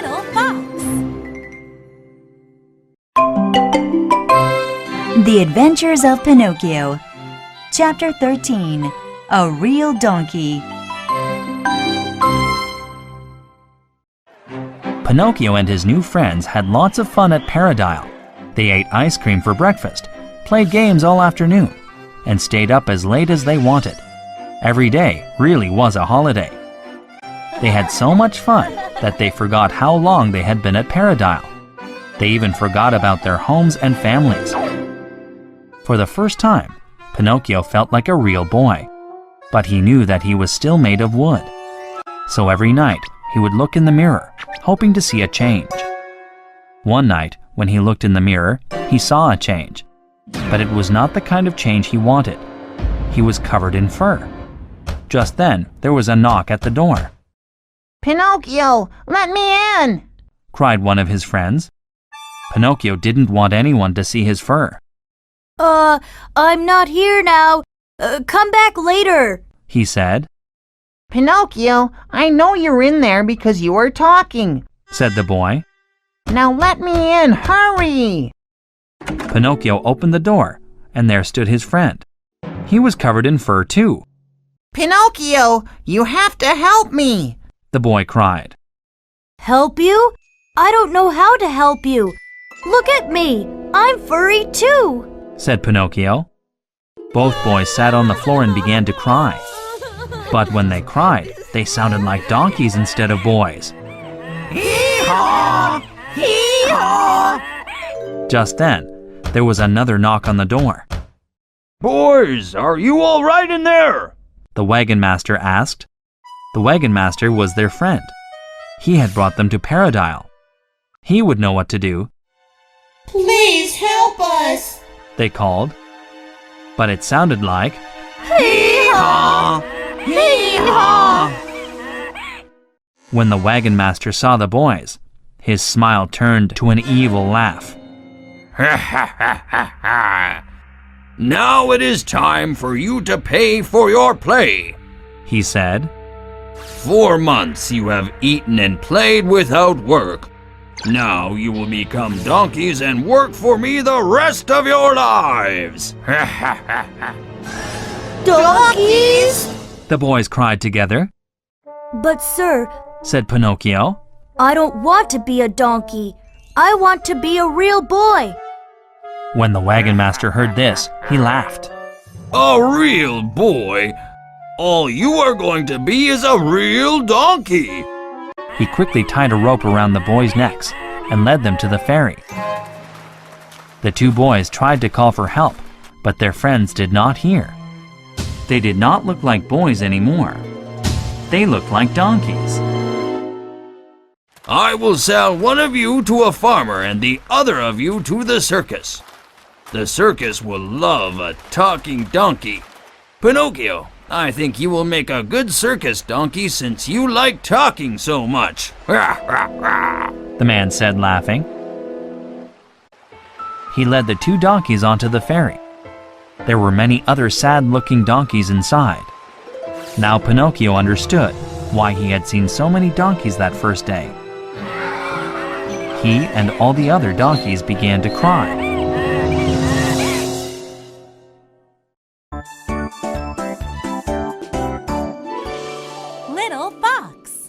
Little Fox. The Adventures of Pinocchio. Chapter 13. A Real Donkey. Pinocchio and his new friends had lots of fun at Paradile. They ate ice cream for breakfast, played games all afternoon, and stayed up as late as they wanted. Every day really was a holiday. They had so much fun that they forgot how long they had been at Paradile. They even forgot about their homes and families. For the first time, Pinocchio felt like a real boy, but he knew that he was still made of wood. So every night, he would look in the mirror, hoping to see a change. One night, when he looked in the mirror, he saw a change, but it was not the kind of change he wanted. He was covered in fur. Just then, there was a knock at the door. "Pinocchio, let me in!" cried one of his friends. Pinocchio didn't want anyone to see his fur. I'm not here now. Come back later," He said, "Pinocchio, I know you're in there because you were talking. said the boy. Now let me in, hurry!" Pinocchio opened the door, and there stood his friend. He was covered in fur too. "Pinocchio, you have to help me!" The boy cried. "Help you? I don't know how to help you. Look at me. I'm furry too," said Pinocchio. Both boys sat on the floor and began to cry. But when they cried, they sounded like donkeys instead of boys. Hee-haw! Hee-haw! Just then, there was another knock on the door. "Boys, are you all right in there?" The wagon master asked. The wagon master was their friend. He had brought them to Paradile. He would know what to do. Please help us! They called. But it sounded like, Hee-haw! Hee-haw! when the wagon master saw the boys, his smile turned to an evil laugh. Ha ha ha ha ha! Now it is time for you to pay for your play. He said, 4 months you have eaten and played without work. Now you will become donkeys and work for me the rest of your lives. Ha ha ha ha! Donkeys! The boys cried together. "But sir, Said Pinocchio. I don't want to be a donkey. I want to be a real boy." When the wagon master heard this, he laughed. A real boy? All you are going to be is a real donkey. He quickly tied a rope around the boys' necks and led them to the ferry. The two boys tried to call for help, but their friends did not hear. They did not look like boys anymore. They looked like donkeys. I will sell one of you to a farmer and the other of you to the circus. The circus will love a talking donkey. Pinocchio, I think you will make a good circus donkey since you like talking so much. The man said, laughing. He led the two donkeys onto the ferry. There were many other sad-looking donkeys inside. Now Pinocchio understood why he had seen so many donkeys that first day. He and all the other donkeys began to cry. Little Fox.